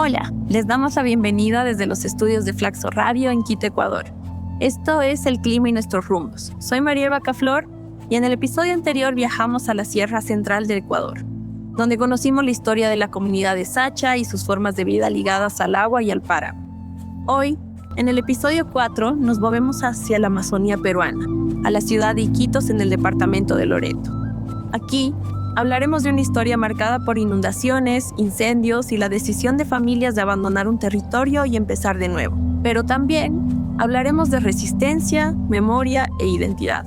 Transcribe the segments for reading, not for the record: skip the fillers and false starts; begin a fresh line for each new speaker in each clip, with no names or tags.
Hola, les damos la bienvenida desde los estudios de Flaxo Radio en Quito, Ecuador. Esto es El Clima y Nuestros Rumbos. Soy María Bacaflor y en el episodio anterior viajamos a la Sierra Central del Ecuador, donde conocimos la historia de la comunidad de Sacha y sus formas de vida ligadas al agua y al páramo. Hoy, en el episodio 4, nos movemos hacia la Amazonía peruana, a la ciudad de Iquitos en el departamento de Loreto. Aquí, hablaremos de una historia marcada por inundaciones, incendios y la decisión de familias de abandonar un territorio y empezar de nuevo. Pero también hablaremos de resistencia, memoria e identidad.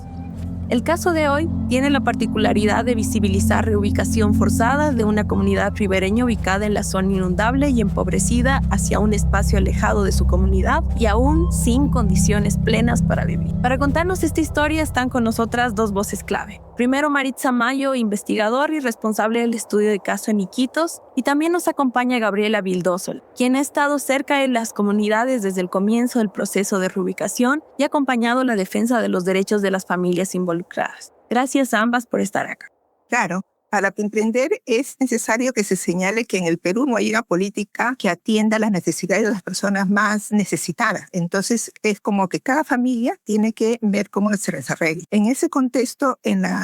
El caso de hoy tiene la particularidad de visibilizar reubicación forzada de una comunidad ribereña ubicada en la zona inundable y empobrecida hacia un espacio alejado de su comunidad y aún sin condiciones plenas para vivir. Para contarnos esta historia están con nosotras dos voces clave. Primero, Maritza Mayo, investigador y responsable del estudio de caso en Iquitos, y también nos acompaña Gabriela Vildósol, quien ha estado cerca de las comunidades desde el comienzo del proceso de reubicación y ha acompañado la defensa de los derechos de las familias involucradas. Gracias a ambas por estar acá.
Claro, para emprender es necesario que se señale que en el Perú no hay una política que atienda las necesidades de las personas más necesitadas. Entonces, es como que cada familia tiene que ver cómo se les arregle. En ese contexto,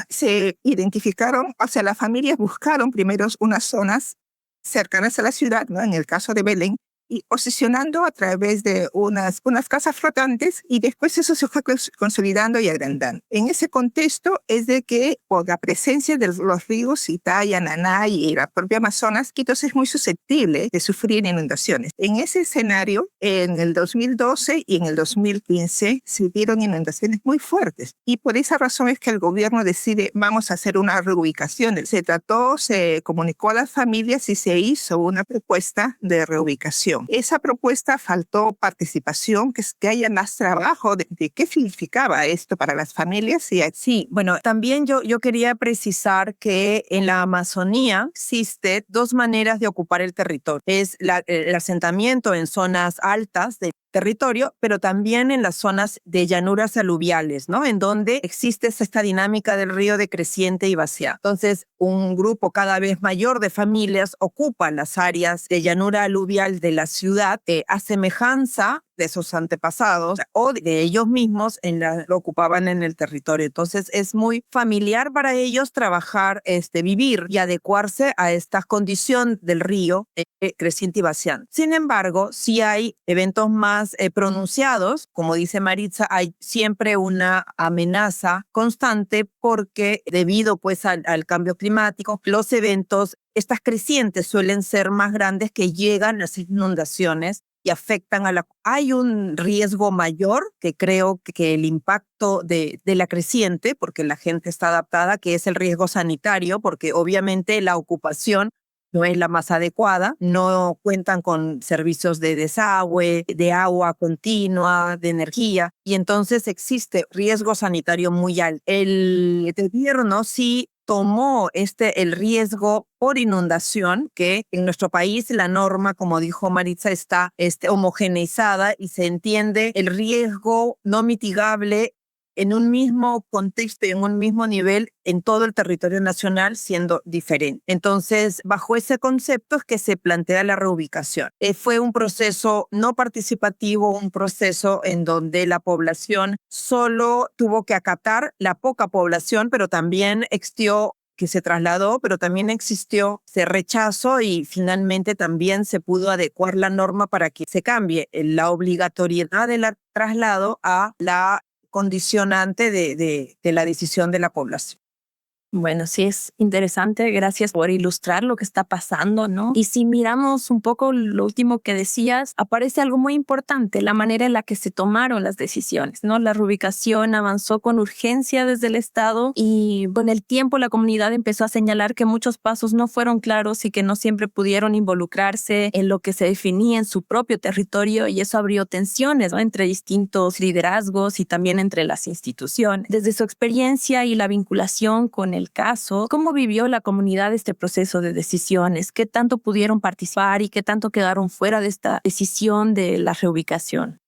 se identificaron, las familias buscaron primero unas zonas cercanas a la ciudad, ¿no? En el caso de Belén, y posicionando a través de unas casas flotantes, y después eso se fue consolidando y agrandando. En ese contexto es de que por la presencia de los ríos Itaia, Nanay y la propia Amazonas, Iquitos es muy susceptible de sufrir inundaciones. En ese escenario, en el 2012 y en el 2015 se vieron inundaciones muy fuertes, y por esa razón es que el gobierno decide, vamos a hacer una reubicación. Se comunicó a las familias y se hizo una propuesta de reubicación. Esa propuesta faltó participación, que haya más trabajo de qué significaba esto para las familias. Y
sí, bueno, también yo quería precisar que en la Amazonía existe dos maneras de ocupar el territorio. Es el asentamiento en zonas altas del territorio, pero también en las zonas de llanuras aluviales, ¿no? En donde existe esta dinámica del río de creciente y vaciado. Entonces, un grupo cada vez mayor de familias ocupa las áreas de llanura aluvial de la ciudad, a semejanza de esos antepasados o de ellos mismos lo ocupaban en el territorio. Entonces es muy familiar para ellos trabajar, vivir y adecuarse a esta condición del río creciente y vaciante. Sin embargo, sí hay eventos más pronunciados, como dice Maritza, hay siempre una amenaza constante porque debido pues al cambio climático, los eventos, estas crecientes suelen ser más grandes que llegan las inundaciones y afectan Hay un riesgo mayor, que creo que el impacto de la creciente, porque la gente está adaptada, que es el riesgo sanitario, porque obviamente la ocupación no es la más adecuada, no cuentan con servicios de desagüe, de agua continua, de energía, y entonces existe riesgo sanitario muy alto. El gobierno sí tomó el riesgo por inundación, que en nuestro país la norma, como dijo Maritza, está homogeneizada y se entiende el riesgo no mitigable en un mismo contexto y en un mismo nivel en todo el territorio nacional, siendo diferente. Entonces, bajo ese concepto es que se plantea la reubicación. Fue un proceso no participativo, un proceso en donde la población solo tuvo que acatar, la poca población, pero también existió que se trasladó, pero también existió ese rechazo y finalmente también se pudo adecuar la norma para que se cambie la obligatoriedad del traslado a la condicionante de la decisión de la población.
Bueno, sí es interesante, gracias por ilustrar lo que está pasando, ¿no? Y si miramos un poco lo último que decías, aparece algo muy importante, la manera en la que se tomaron las decisiones, ¿no? La reubicación avanzó con urgencia desde el Estado y con el tiempo la comunidad empezó a señalar que muchos pasos no fueron claros y que no siempre pudieron involucrarse en lo que se definía en su propio territorio, y eso abrió tensiones, ¿no? Entre distintos liderazgos y también entre las instituciones. Desde su experiencia y la vinculación con el caso, ¿cómo vivió la comunidad este proceso de decisiones? ¿Qué tanto pudieron participar y qué tanto quedaron fuera de esta decisión de la reubicación?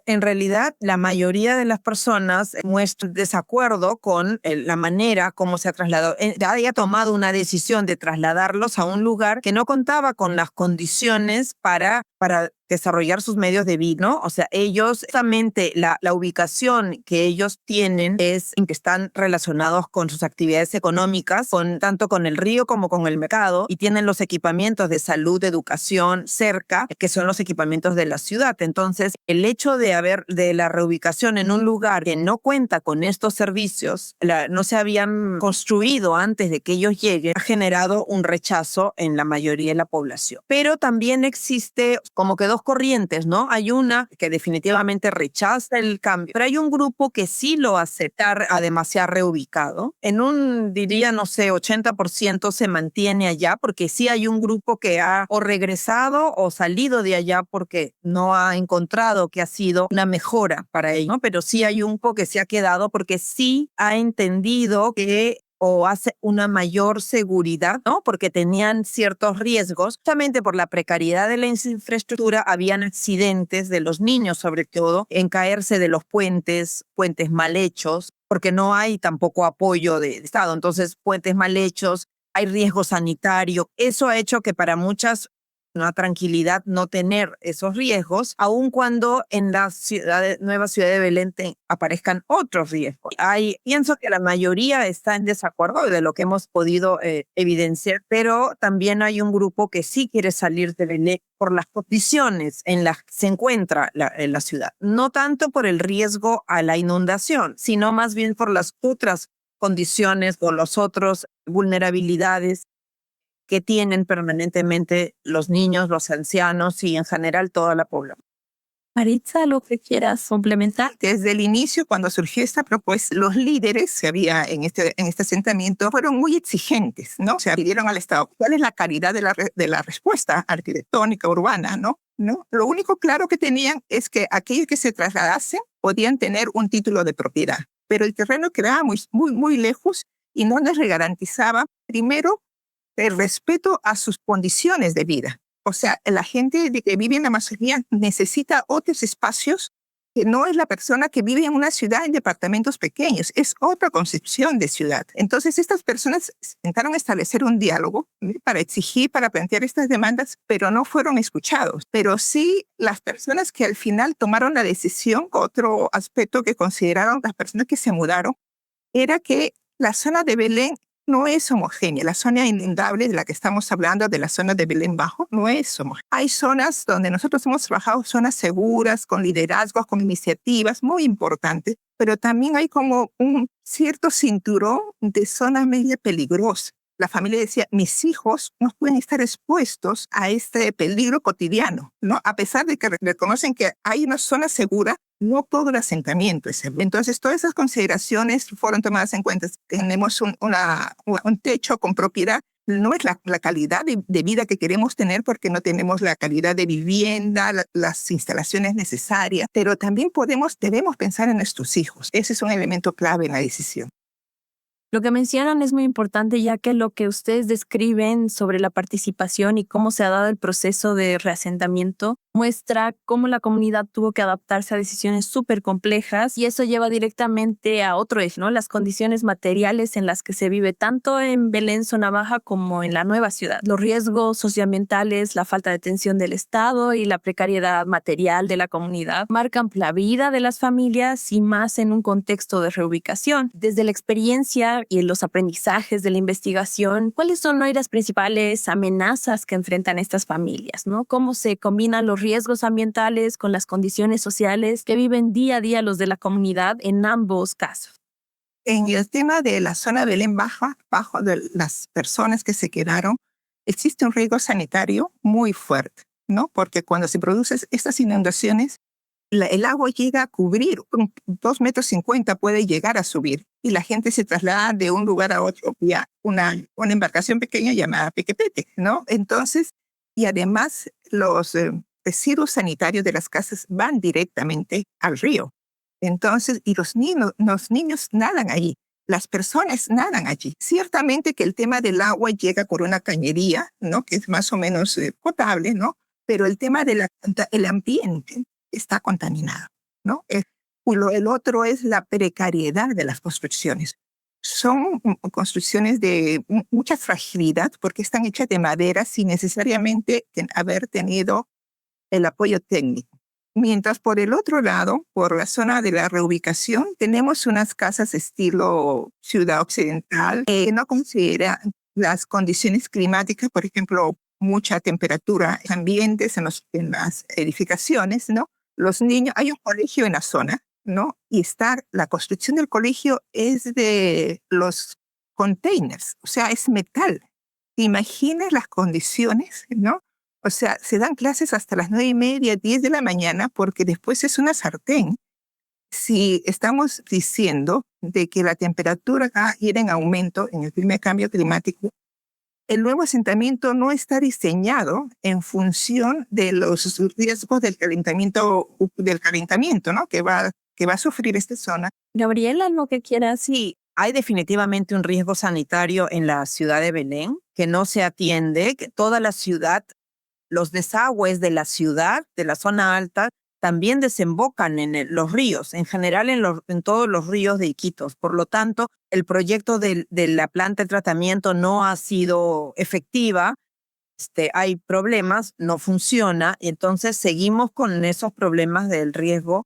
En realidad, la mayoría de las personas muestran desacuerdo con la manera como se ha trasladado. Haya tomado una decisión de trasladarlos a un lugar que no contaba con las condiciones para desarrollar sus medios de vida, ¿no? O sea, ellos, justamente la ubicación que ellos tienen es en que están relacionados con sus actividades económicas, tanto con el río como con el mercado, y tienen los equipamientos de salud, de educación cerca, que son los equipamientos de la ciudad. Entonces, el hecho de la reubicación en un lugar que no cuenta con estos servicios, no se habían construido antes de que ellos lleguen, ha generado un rechazo en la mayoría de la población. Pero también existe como que dos corrientes, ¿no? Hay una que definitivamente rechaza el cambio, pero hay un grupo que sí lo acepta, además se ha reubicado. En diría, no sé, 80% se mantiene allá, porque sí hay un grupo que ha o regresado o salido de allá porque no ha encontrado que ha sido una mejora para ellos, ¿no? Pero sí hay un grupo que se ha quedado porque sí ha entendido que o hace una mayor seguridad, ¿no? Porque tenían ciertos riesgos. Justamente por la precariedad de la infraestructura, habían accidentes de los niños, sobre todo, en caerse de los puentes mal hechos, porque no hay tampoco apoyo de Estado. Entonces, puentes mal hechos, hay riesgo sanitario. Eso ha hecho que para muchas una tranquilidad no tener esos riesgos, aun cuando en la nueva ciudad de Belén aparezcan otros riesgos. Pienso que la mayoría está en desacuerdo de lo que hemos podido evidenciar, pero también hay un grupo que sí quiere salir de Belén por las condiciones en las que se encuentra en la ciudad. No tanto por el riesgo a la inundación, sino más bien por las otras condiciones o las otras vulnerabilidades que tienen permanentemente los niños, los ancianos y en general toda la población.
Maritza, ¿lo que quieras complementar?
Desde el inicio, cuando surgió esta propuesta, los líderes que había en este asentamiento fueron muy exigentes, ¿no? O sea, pidieron al Estado cuál es la calidad de la respuesta arquitectónica urbana, ¿no? Lo único claro que tenían es que aquellos que se trasladasen podían tener un título de propiedad, pero el terreno quedaba muy lejos y no les garantizaba, primero, el respeto a sus condiciones de vida. O sea, la gente que vive en la Amazonía necesita otros espacios, que no es la persona que vive en una ciudad en departamentos pequeños, es otra concepción de ciudad. Entonces, estas personas intentaron establecer un diálogo para exigir, para plantear estas demandas, pero no fueron escuchados. Pero sí, las personas que al final tomaron la decisión, otro aspecto que consideraron las personas que se mudaron, era que la zona de Belén no es homogénea. La zona inundable de la que estamos hablando, de la zona de Belén Bajo, no es homogénea. Hay zonas donde nosotros hemos trabajado, zonas seguras, con liderazgos, con iniciativas muy importantes, pero también hay como un cierto cinturón de zona media peligrosa. La familia decía, mis hijos no pueden estar expuestos a este peligro cotidiano, ¿no? A pesar de que reconocen que hay una zona segura, no todo el asentamiento es seguro. Entonces, todas esas consideraciones fueron tomadas en cuenta. Tenemos un techo con propiedad. No es la calidad de vida que queremos tener porque no tenemos la calidad de vivienda, las instalaciones necesarias, pero también debemos pensar en nuestros hijos. Ese es un elemento clave en la decisión.
Lo que mencionan es muy importante, ya que lo que ustedes describen sobre la participación y cómo se ha dado el proceso de reasentamiento muestra cómo la comunidad tuvo que adaptarse a decisiones súper complejas, y eso lleva directamente a otro eje, ¿no? Las condiciones materiales en las que se vive tanto en Belén, zona baja, como en la nueva ciudad. Los riesgos socioambientales, la falta de atención del Estado y la precariedad material de la comunidad marcan la vida de las familias, y más en un contexto de reubicación. Desde la experiencia y en los aprendizajes de la investigación, ¿cuáles son hoy las principales amenazas que enfrentan estas familias, ¿no? ¿Cómo se combinan los riesgos ambientales con las condiciones sociales que viven día a día los de la comunidad en ambos casos?
En el tema de la zona de Belén bajo de las personas que se quedaron, existe un riesgo sanitario muy fuerte, ¿no? Porque cuando se producen estas inundaciones, el agua llega a cubrir 2,50 metros, puede llegar a subir, y la gente se traslada de un lugar a otro vía una embarcación pequeña llamada pequepete, ¿no? Entonces, y además los residuos sanitarios de las casas van directamente al río. Entonces, y los niños nadan allí, las personas nadan allí. Ciertamente que el tema del agua llega por una cañería, ¿no? Que es más o menos potable, ¿no? Pero el tema del ambiente está contaminado. ¿no? El otro es la precariedad de las construcciones. Son construcciones de mucha fragilidad porque están hechas de madera sin necesariamente haber tenido el apoyo técnico. Mientras por el otro lado, por la zona de la reubicación, tenemos unas casas estilo ciudad occidental que no considera las condiciones climáticas, por ejemplo, mucha temperatura, ambientes en las edificaciones, ¿no? Los niños, hay un colegio en la zona, ¿no? Y la construcción del colegio es de los containers, o sea, es metal. ¿Te imaginas las condiciones, no? O sea, se dan clases hasta las 9:30, 10 de la mañana, porque después es una sartén. Si estamos diciendo de que la temperatura va a ir en aumento en el primer cambio climático, el nuevo asentamiento no está diseñado en función de los riesgos del calentamiento, ¿no? que va a sufrir esta zona.
Gabriela, lo que quieras.
Sí, hay definitivamente un riesgo sanitario en la ciudad de Belén que no se atiende, que toda la ciudad, los desagües de la ciudad, de la zona alta, también desembocan en los ríos, en general en todos los ríos de Iquitos. Por lo tanto, el proyecto de la planta de tratamiento no ha sido efectiva, hay problemas, no funciona, y entonces seguimos con esos problemas del riesgo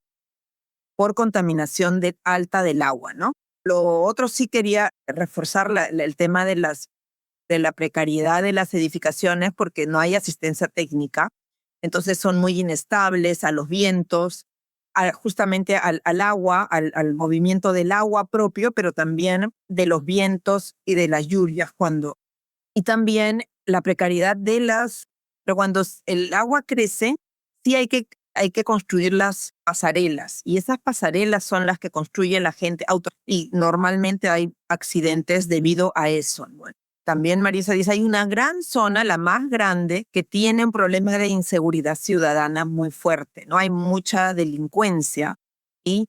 por contaminación alta del agua, ¿no? Lo otro sí quería reforzar el tema de la precariedad de las edificaciones porque no hay asistencia técnica. Entonces son muy inestables a los vientos, justamente al agua, al movimiento del agua propio, pero también de los vientos y de las lluvias y también la precariedad pero cuando el agua crece, sí hay que construir las pasarelas y esas pasarelas son las que construye la gente y normalmente hay accidentes debido a eso. Bueno, también Marisa dice, hay una gran zona, la más grande, que tiene un problema de inseguridad ciudadana muy fuerte, ¿no? Hay mucha delincuencia y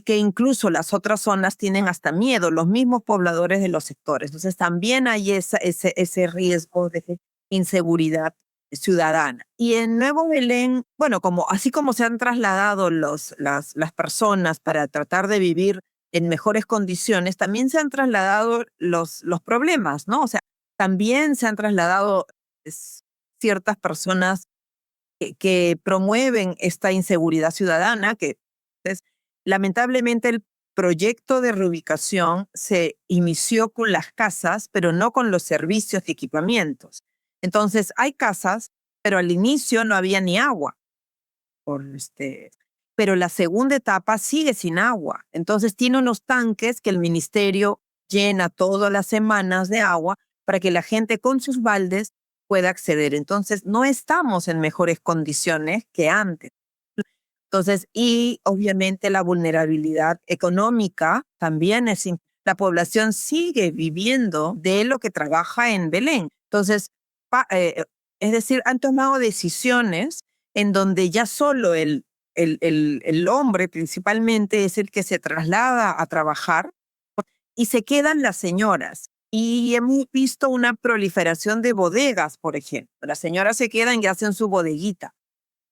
que incluso las otras zonas tienen hasta miedo, los mismos pobladores de los sectores. Entonces también hay ese riesgo de inseguridad ciudadana. Y en Nuevo Belén, bueno, así como se han trasladado las personas para tratar de vivir en mejores condiciones, también se han trasladado los problemas, ¿no? O sea, también se han trasladado ciertas personas que promueven esta inseguridad ciudadana, que entonces, lamentablemente el proyecto de reubicación se inició con las casas, pero no con los servicios y equipamientos. Entonces, hay casas, pero al inicio no había ni agua. Pero la segunda etapa sigue sin agua. Entonces tiene unos tanques que el ministerio llena todas las semanas de agua para que la gente con sus baldes pueda acceder. Entonces no estamos en mejores condiciones que antes. Entonces, y obviamente la vulnerabilidad económica también la población sigue viviendo de lo que trabaja en Belén. Entonces, es decir, han tomado decisiones en donde ya solo el hombre principalmente es el que se traslada a trabajar y se quedan las señoras. Y hemos visto una proliferación de bodegas, por ejemplo. Las señoras se quedan y hacen su bodeguita.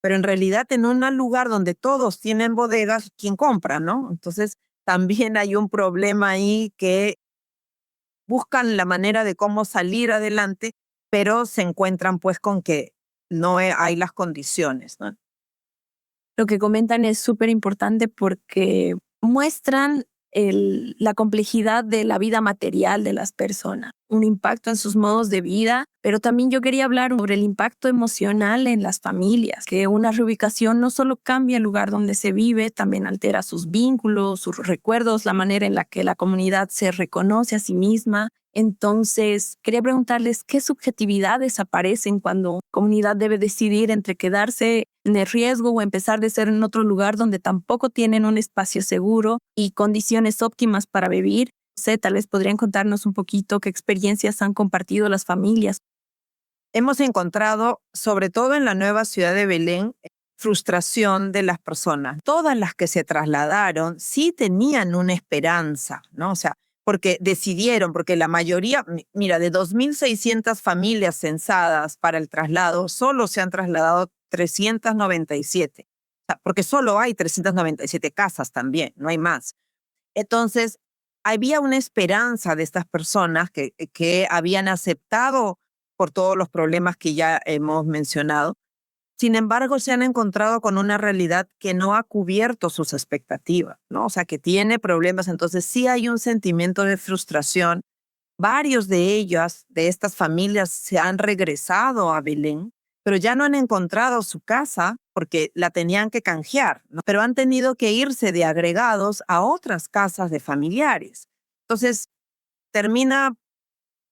Pero en realidad en un lugar donde todos tienen bodegas, ¿quién compra, no? Entonces también hay un problema ahí que buscan la manera de cómo salir adelante, pero se encuentran pues con que no hay las condiciones, ¿no?
Lo que comentan es súper importante porque muestran la complejidad de la vida material de las personas, un impacto en sus modos de vida, pero también yo quería hablar sobre el impacto emocional en las familias, que una reubicación no solo cambia el lugar donde se vive, también altera sus vínculos, sus recuerdos, la manera en la que la comunidad se reconoce a sí misma. Entonces, quería preguntarles qué subjetividades aparecen cuando una comunidad debe decidir entre quedarse en el riesgo o empezar de ser en otro lugar donde tampoco tienen un espacio seguro y condiciones óptimas para vivir. No sé, tal vez podrían contarnos un poquito qué experiencias han compartido las familias.
Hemos encontrado, sobre todo en la nueva ciudad de Belén, frustración de las personas. Todas las que se trasladaron sí tenían una esperanza, ¿no? O sea, porque decidieron, porque la mayoría, mira, de 2.600 familias censadas para el traslado, solo se han trasladado 397. porque solo hay 397 casas también, no hay más. Entonces, había una esperanza de estas personas que habían aceptado por todos los problemas que ya hemos mencionado. Sin embargo, se han encontrado con una realidad que no ha cubierto sus expectativas, ¿no? O sea, que tiene problemas. Entonces, sí hay un sentimiento de frustración. Varios de ellas, de estas familias, se han regresado a Belén, pero ya no han encontrado su casa porque la tenían que canjear, ¿no? Pero han tenido que irse de agregados a otras casas de familiares. Entonces, termina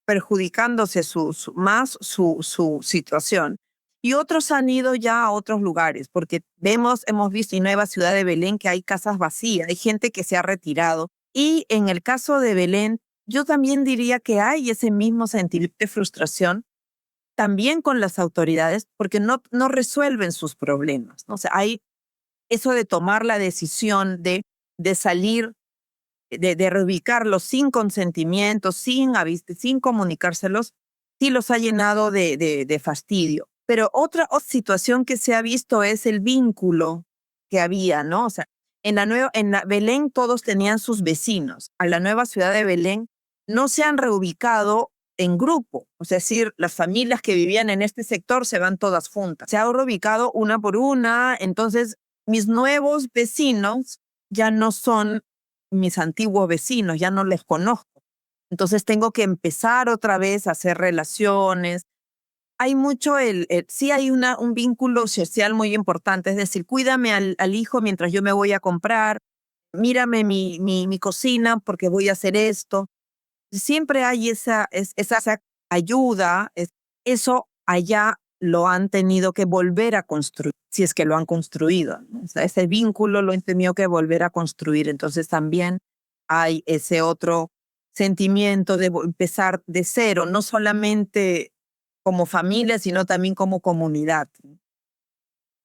perjudicándose más su situación. Y otros han ido ya a otros lugares, porque hemos visto en Nueva Ciudad de Belén que hay casas vacías, hay gente que se ha retirado. Y en el caso de Belén, yo también diría que hay ese mismo sentimiento de frustración también con las autoridades, porque no resuelven sus problemas, ¿no? O sea, hay eso de tomar la decisión de salir, de reubicarlos sin consentimiento, sin comunicárselos, sí los ha llenado de fastidio. Pero otra situación que se ha visto es el vínculo que había, ¿no? O sea, en Belén todos tenían sus vecinos. A la nueva ciudad de Belén no se han reubicado en grupo. Es decir, las familias que vivían en este sector se van todas juntas. Se ha reubicado una por una. Entonces, mis nuevos vecinos ya no son mis antiguos vecinos, ya no les conozco. Entonces, tengo que empezar otra vez a hacer relaciones. Hay mucho, sí hay un vínculo social muy importante, es decir, cuídame al hijo mientras yo me voy a comprar, mírame mi cocina porque voy a hacer esto. Siempre hay esa ayuda, eso allá lo han tenido que volver a construir, si es que lo han construido, ¿no? O sea, ese vínculo lo han tenido que volver a construir. Entonces también hay ese otro sentimiento de empezar de cero, no solamente como familia, sino también como comunidad.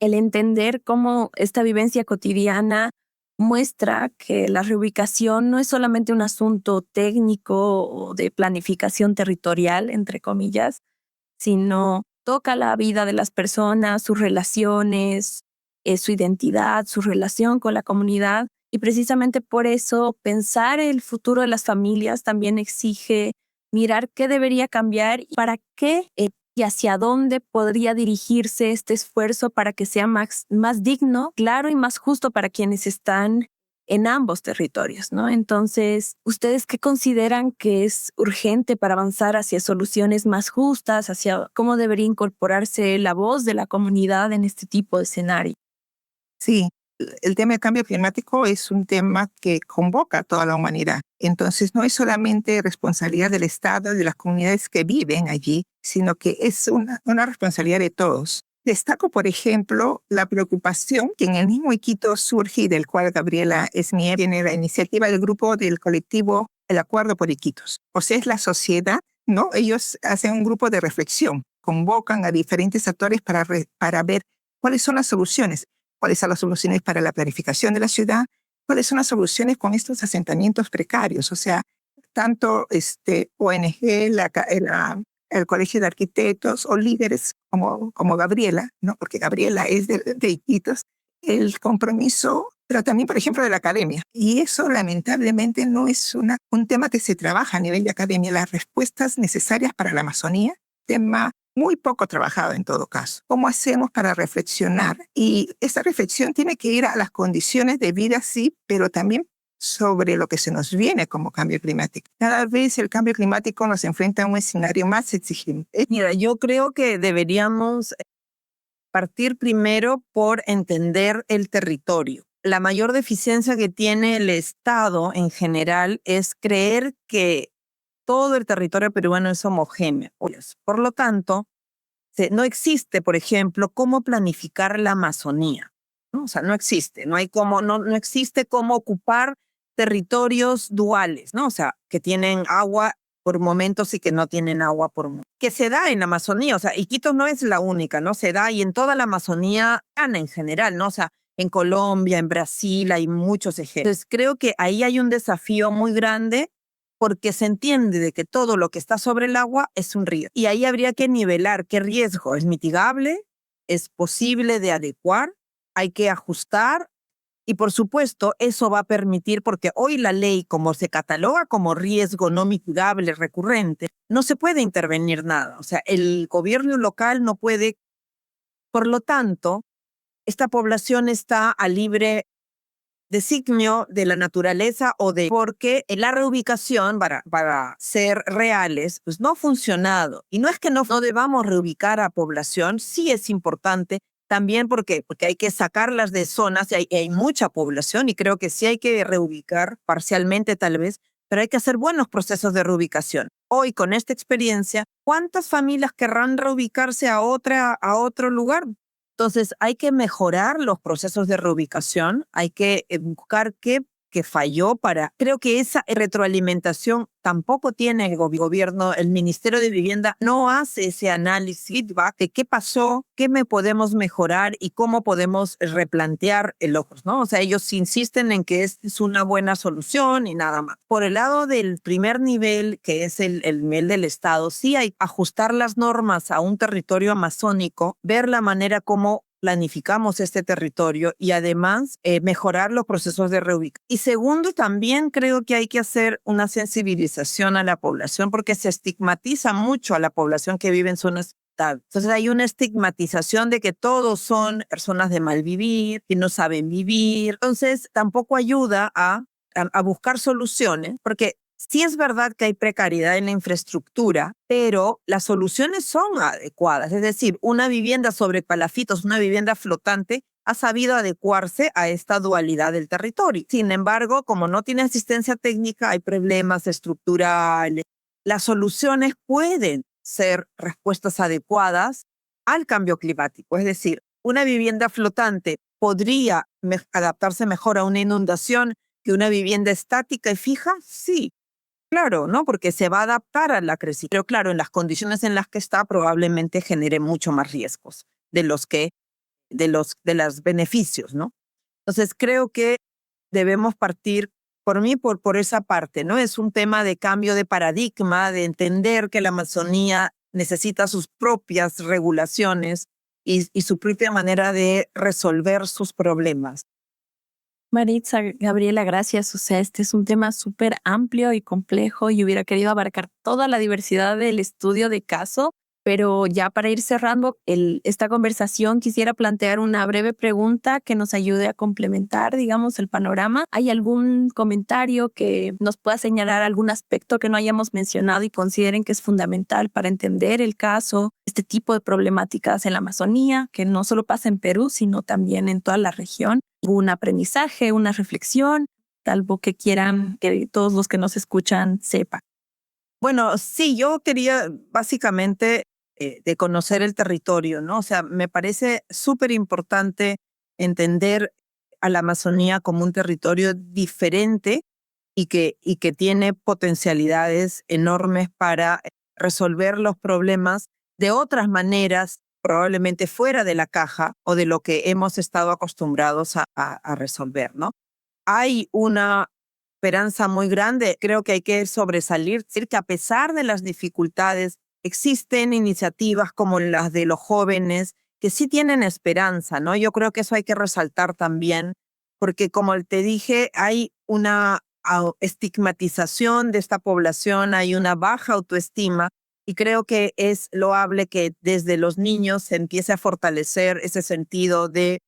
El entender cómo esta vivencia cotidiana muestra que la reubicación no es solamente un asunto técnico o de planificación territorial, entre comillas, sino toca la vida de las personas, sus relaciones, su identidad, su relación con la comunidad. Y precisamente por eso pensar el futuro de las familias también exige mirar qué debería cambiar y para qué y hacia dónde podría dirigirse este esfuerzo para que sea más digno, claro y más justo para quienes están en ambos territorios, ¿no? Entonces, ¿ustedes qué consideran que es urgente para avanzar hacia soluciones más justas, hacia cómo debería incorporarse la voz de la comunidad en este tipo de escenario?
Sí, el tema del cambio climático es un tema que convoca a toda la humanidad. Entonces, no es solamente responsabilidad del Estado y de las comunidades que viven allí, sino que es una responsabilidad de todos. Destaco, por ejemplo, la preocupación que en el mismo Iquitos surge y del cual Gabriela Esmier tiene la iniciativa del grupo del colectivo El Acuerdo por Iquitos. O sea, es la sociedad, ¿no? Ellos hacen un grupo de reflexión, convocan a diferentes actores para ver cuáles son las soluciones. ¿Cuáles son las soluciones para la planificación de la ciudad? ¿Cuáles son las soluciones con estos asentamientos precarios? O sea, tanto ONG, el Colegio de Arquitectos o líderes como Gabriela, ¿no? Porque Gabriela es de Iquitos, el compromiso, pero también, por ejemplo, de la academia. Y eso, lamentablemente, no es un tema que se trabaja a nivel de academia. Las respuestas necesarias para la Amazonía, tema muy poco trabajado en todo caso. ¿Cómo hacemos para reflexionar? Y esa reflexión tiene que ir a las condiciones de vida, sí, pero también sobre lo que se nos viene como cambio climático. Cada vez el cambio climático nos enfrenta a un escenario más exigente.
Mira, yo creo que deberíamos partir primero por entender el territorio. La mayor deficiencia que tiene el Estado en general es creer que todo el territorio peruano es homogéneo. Por lo tanto, no existe, por ejemplo, cómo planificar la Amazonía, ¿no? O sea, no existe, no existe cómo ocupar territorios duales, ¿no? O sea, que tienen agua por momentos y que no tienen agua por momentos. Que se da en la Amazonía, o sea, Iquitos no es la única, ¿no? Se da y en toda la Amazonía en general, ¿no? O sea, en Colombia, en Brasil hay muchos ejemplos. Entonces, creo que ahí hay un desafío muy grande porque se entiende de que todo lo que está sobre el agua es un río. Y ahí habría que nivelar qué riesgo es mitigable, es posible de adecuar hay que ajustar y por supuesto eso va a permitir, porque hoy la ley como se cataloga como riesgo no mitigable recurrente, no se puede intervenir nada. O sea, el gobierno local no puede, por lo tanto, esta población está a libre designio de la naturaleza o de porque la reubicación para ser reales pues no ha funcionado. Y no es que no debamos reubicar a población, sí es importante también porque hay que sacarlas de zonas y hay mucha población y creo que sí hay que reubicar parcialmente tal vez, pero hay que hacer buenos procesos de reubicación. Hoy con esta experiencia, ¿cuántas familias querrán reubicarse a otro lugar? Entonces, hay que mejorar los procesos de reubicación, hay que buscar qué falló para... Creo que esa retroalimentación tampoco tiene el gobierno, el Ministerio de Vivienda no hace ese análisis, feedback de qué pasó, qué me podemos mejorar y cómo podemos replantear el ojos, ¿no? O sea, ellos insisten en que es una buena solución y nada más. Por el lado del primer nivel, que es el nivel del Estado, sí hay que ajustar las normas a un territorio amazónico, ver la manera como planificamos este territorio y además mejorar los procesos de reubicación. Y segundo, también creo que hay que hacer una sensibilización a la población porque se estigmatiza mucho a la población que vive en zonas. Entonces hay una estigmatización de que todos son personas de mal vivir, que no saben vivir. Entonces tampoco ayuda a buscar soluciones porque sí es verdad que hay precariedad en la infraestructura, pero las soluciones son adecuadas. Es decir, una vivienda sobre palafitos, una vivienda flotante, ha sabido adecuarse a esta dualidad del territorio. Sin embargo, como no tiene asistencia técnica, hay problemas estructurales. Las soluciones pueden ser respuestas adecuadas al cambio climático. Es decir, una vivienda flotante podría adaptarse mejor a una inundación que una vivienda estática y fija, sí. Claro, ¿no? Porque se va a adaptar a la crecimiento. Pero claro, en las condiciones en las que está probablemente genere mucho más riesgos de los beneficios, ¿no? Entonces creo que debemos partir por esa parte, ¿no? Es un tema de cambio de paradigma, de entender que la Amazonía necesita sus propias regulaciones y su propia manera de resolver sus problemas.
Maritza, Gabriela, gracias. O sea, este es un tema súper amplio y complejo y hubiera querido abarcar toda la diversidad del estudio de caso, pero ya para ir cerrando esta conversación quisiera plantear una breve pregunta que nos ayude a complementar, digamos, el panorama. ¿Hay algún comentario que nos pueda señalar algún aspecto que no hayamos mencionado y consideren que es fundamental para entender el caso, este tipo de problemáticas en la Amazonía, que no solo pasa en Perú, sino también en toda la región? ¿Un aprendizaje, una reflexión, algo que quieran que todos los que nos escuchan sepan?
Bueno, sí, yo quería básicamente de conocer el territorio, ¿no? O sea, me parece súper importante entender a la Amazonía como un territorio diferente y que tiene potencialidades enormes para resolver los problemas de otras maneras, probablemente fuera de la caja o de lo que hemos estado acostumbrados a resolver, ¿no? Hay una esperanza muy grande, creo que hay que sobresalir, decir que a pesar de las dificultades, existen iniciativas como las de los jóvenes que sí tienen esperanza, ¿no? Yo creo que eso hay que resaltar también, porque como te dije, hay una estigmatización de esta población, hay una baja autoestima, y creo que es loable que desde los niños se empiece a fortalecer ese sentido de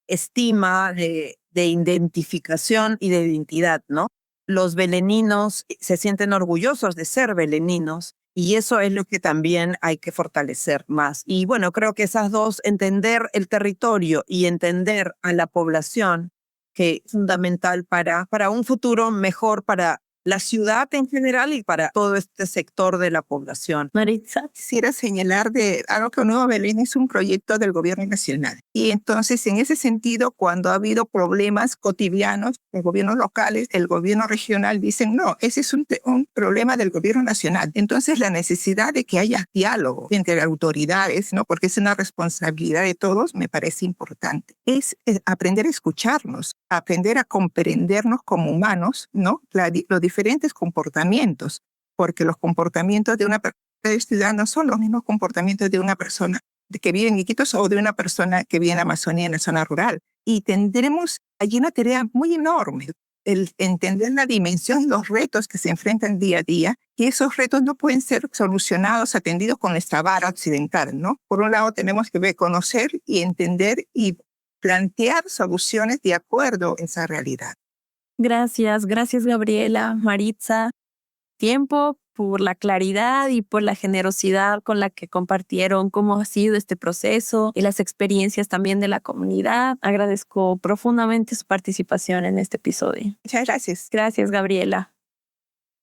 estima, de identificación y de identidad, ¿no? Los beleninos se sienten orgullosos de ser beleninos y eso es lo que también hay que fortalecer más. Y bueno, creo que esas dos, entender el territorio y entender a la población, que es fundamental para un futuro mejor para la ciudad en general y para todo este sector de la población.
Maritza.
Quisiera señalar de algo que Nuevo Belén es un proyecto del gobierno nacional. Y entonces, en ese sentido, cuando ha habido problemas cotidianos, los gobiernos locales, el gobierno regional dicen, no, ese es un problema del gobierno nacional. Entonces, la necesidad de que haya diálogo entre autoridades, ¿no? Porque es una responsabilidad de todos, me parece importante. Es aprender a escucharnos, aprender a comprendernos como humanos, ¿no? Los diferentes comportamientos, porque los comportamientos de una persona ciudadana son los mismos comportamientos de una persona que vive en Iquitos o de una persona que vive en la Amazonía, en la zona rural. Y tendremos allí una tarea muy enorme, el entender la dimensión y los retos que se enfrentan día a día, y esos retos no pueden ser solucionados, atendidos con nuestra vara occidental, ¿no? Por un lado tenemos que conocer y entender y plantear soluciones de acuerdo a esa realidad.
Gracias Gabriela, Maritza. Tiempo, por la claridad y por la generosidad con la que compartieron cómo ha sido este proceso y las experiencias también de la comunidad. Agradezco profundamente su participación en este episodio.
Muchas gracias.
Gracias, Gabriela.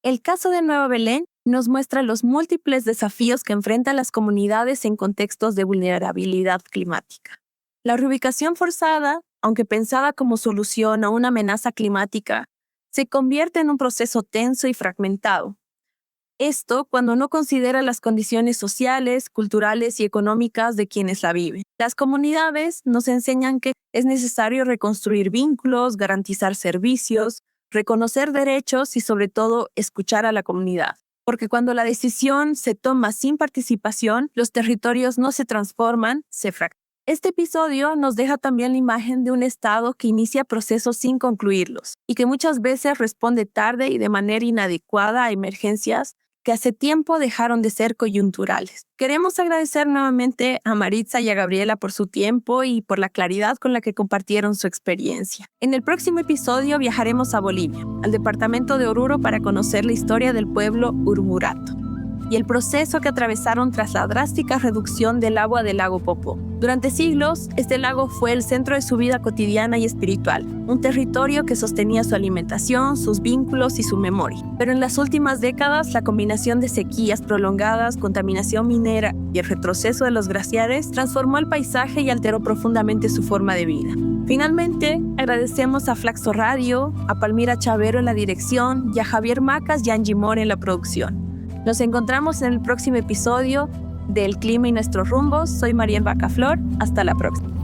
El caso de Nueva Belén nos muestra los múltiples desafíos que enfrentan las comunidades en contextos de vulnerabilidad climática. La reubicación forzada, aunque pensada como solución a una amenaza climática, se convierte en un proceso tenso y fragmentado. Esto cuando no considera las condiciones sociales, culturales y económicas de quienes la viven. Las comunidades nos enseñan que es necesario reconstruir vínculos, garantizar servicios, reconocer derechos y sobre todo escuchar a la comunidad. Porque cuando la decisión se toma sin participación, los territorios no se transforman, se fragmentan. Este episodio nos deja también la imagen de un Estado que inicia procesos sin concluirlos y que muchas veces responde tarde y de manera inadecuada a emergencias que hace tiempo dejaron de ser coyunturales. Queremos agradecer nuevamente a Maritza y a Gabriela por su tiempo y por la claridad con la que compartieron su experiencia. En el próximo episodio viajaremos a Bolivia, al departamento de Oruro, para conocer la historia del pueblo Urmurato y el proceso que atravesaron tras la drástica reducción del agua del lago Popó. Durante siglos, este lago fue el centro de su vida cotidiana y espiritual, un territorio que sostenía su alimentación, sus vínculos y su memoria. Pero en las últimas décadas, la combinación de sequías prolongadas, contaminación minera y el retroceso de los glaciares transformó el paisaje y alteró profundamente su forma de vida. Finalmente, agradecemos a Flaxo Radio, a Palmira Chavero en la dirección y a Javier Macas y Angie More en la producción. Nos encontramos en el próximo episodio de El Clima y Nuestros Rumbos. Soy Mariel Bacaflor. Hasta la próxima.